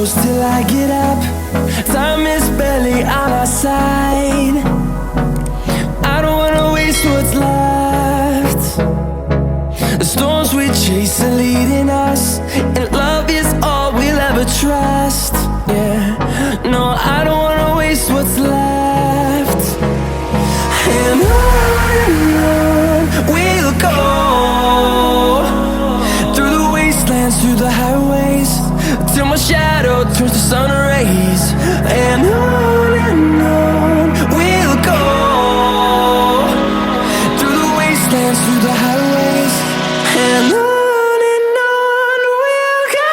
close till I get up. Time is barely on our side. I don't wanna waste what's left. The storms we chase are leading us, and love is all we'll ever trust. Yeah, no, I don't wanna waste what's left. And on we'll go, through the wastelands, through the highways, till my shadow turns to sun rays. And on we'll go, through the wastelands, through the highways, and on we'll go.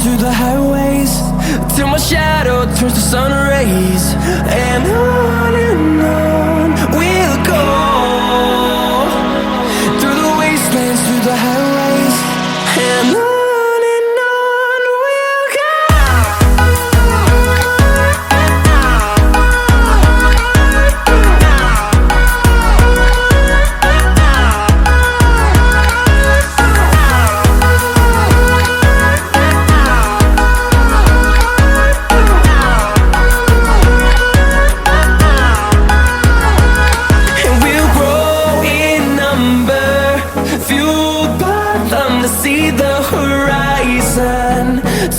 Through the highways, till my shadow turns to sun rays. And on we'll go, through the wastelands, through the highways, and on we'll go. See the horizon,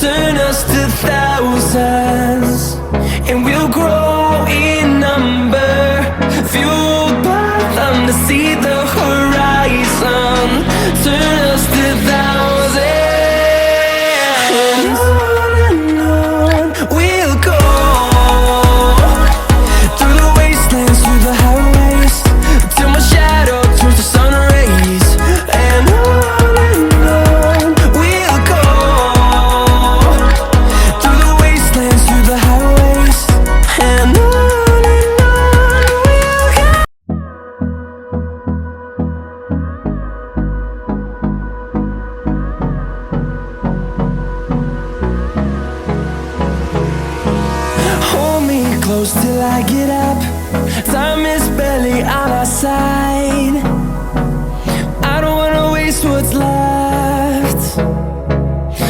turn us to thousands, and we'll grow in number, fueled by them. To see the horizon, turn us to thousands, and on we'll go, through the wastelands, through the highways, till my shadow turns to sun rays. And close till I get up. Time is barely on our side. I don't wanna waste what's left.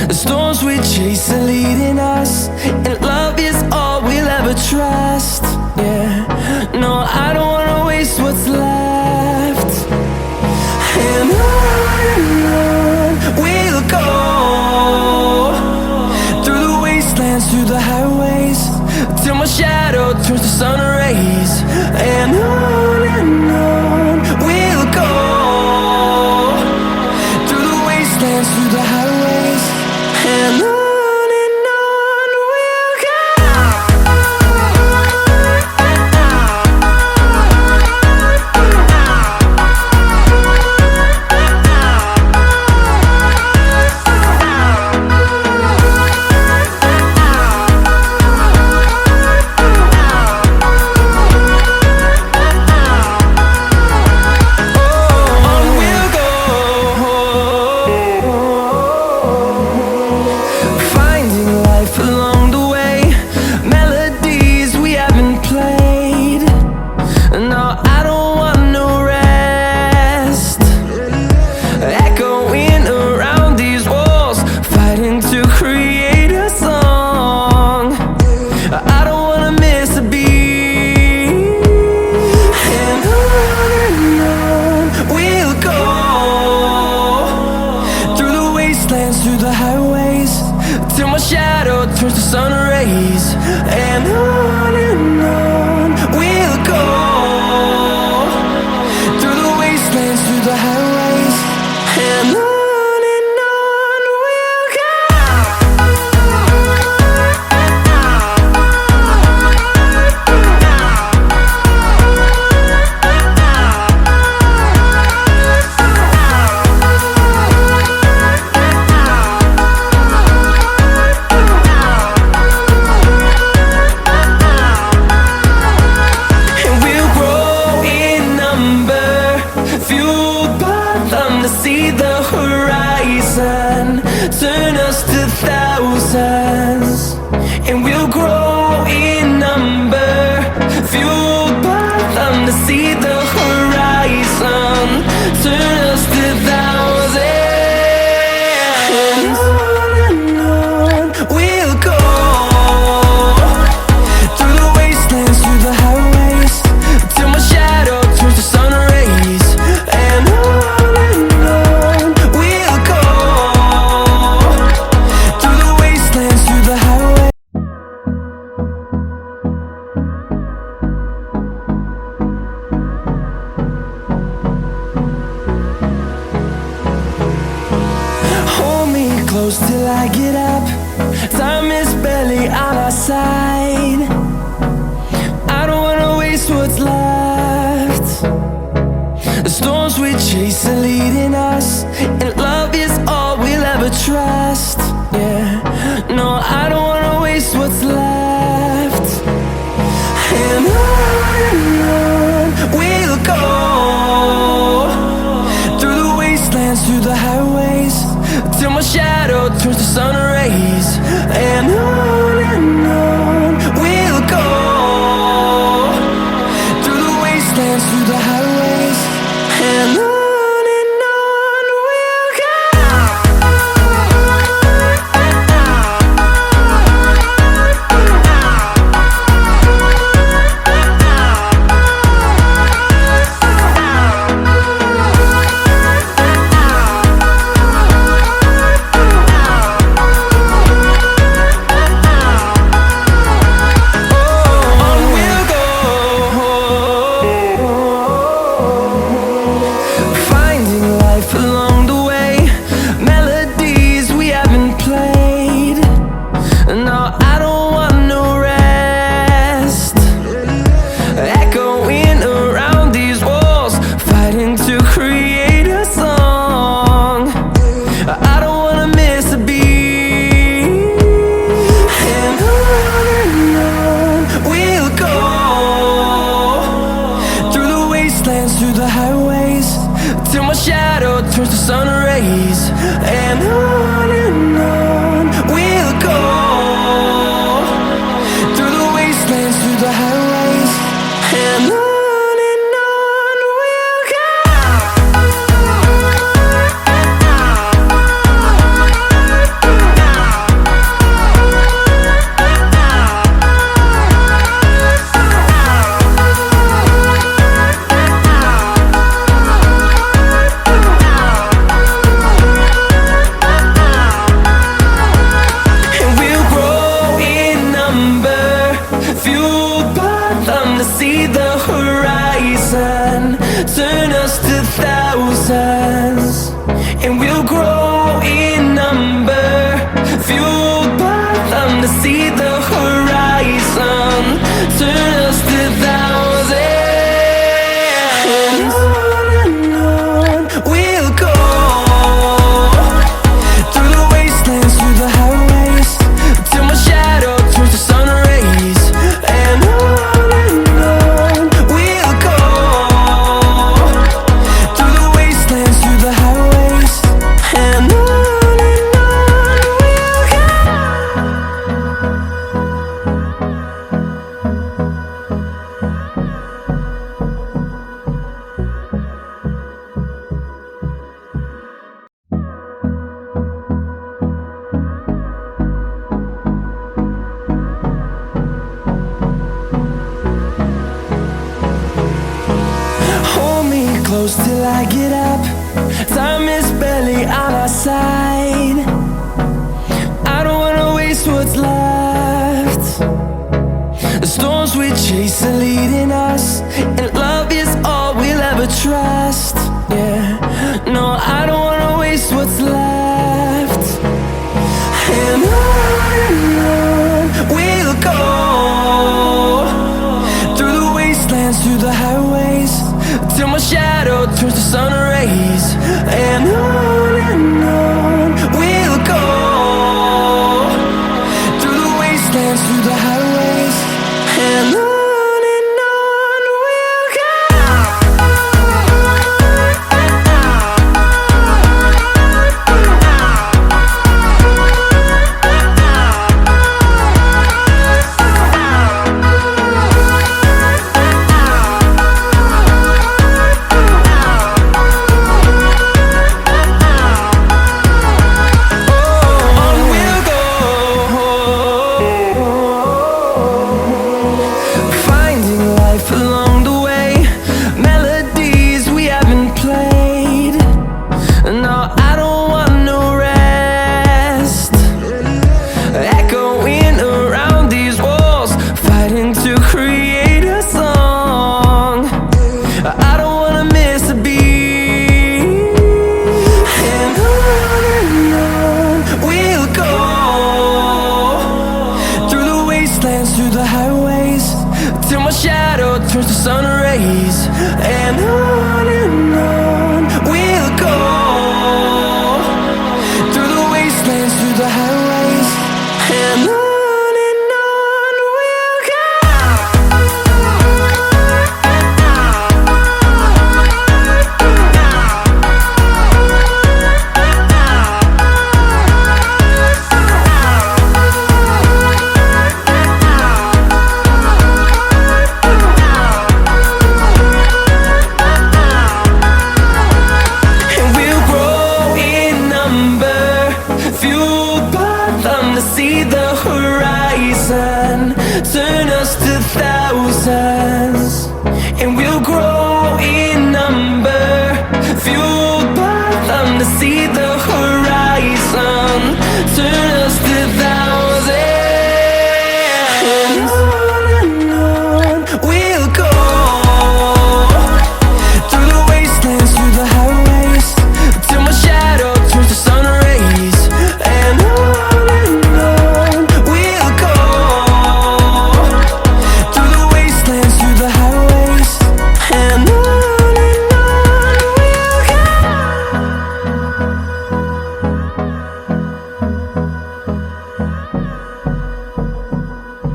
The storms we chase are leading us, and love is all we'll ever trust. Yeah, no, I don't wanna waste what's left. And on we'll go, through the wastelands, through the highways, till my shadow turns to sun rays. And on we'll go, through the wastelands, through the highways, and on we'll go. through the highways, and on we'll go. And we'll grow in number, fueled by them to see the horizon, turn us to thousands. And we'll grow in number, fueled by them to see the horizon, turn us to thousands. And on we'll go, through the wastelands, through the highways, till my shadow turns to sun rays. And on we'll go, through the wastelands, through the highways. Hold me close till I get up. Time is barely on our side. I don't wanna waste what's left. The storms we chase are leading us, and love is all we'll ever trust. Yeah, no, I don't wanna waste what's left. And on we'll go, through the wastelands, through the highways, till my shadow turns to sun rays. And on we'll go, through the wastelands, through the highways, and on we'll go. Finding life along the way, melodies we haven't played. No, I don't want no rest. Echoing around these walls, fighting to create a song. I don't wanna miss a beat. And on we'll go, through the wastelands, through the highways, till my shadow turns to sun rays. And on we'll go, through the wastelands, through the highways, and on we'll go. And we'll grow in number, fueled by them to see the horizon, turn us to thousands. And we'll grow in number, fueled by them to see the horizon, turn us to thousands. And on we'll go, through the wastelands, through the highways, till my shadow turns to sun rays. And on we'll go, through the wastelands, through the highways, and on we'll go. Hold me close till I get up. Time is barely on our side. I don't wanna waste what's left. The storms we chase are leading us, and love is all we'll ever trust. Yeah, shadow turns to sun rays. And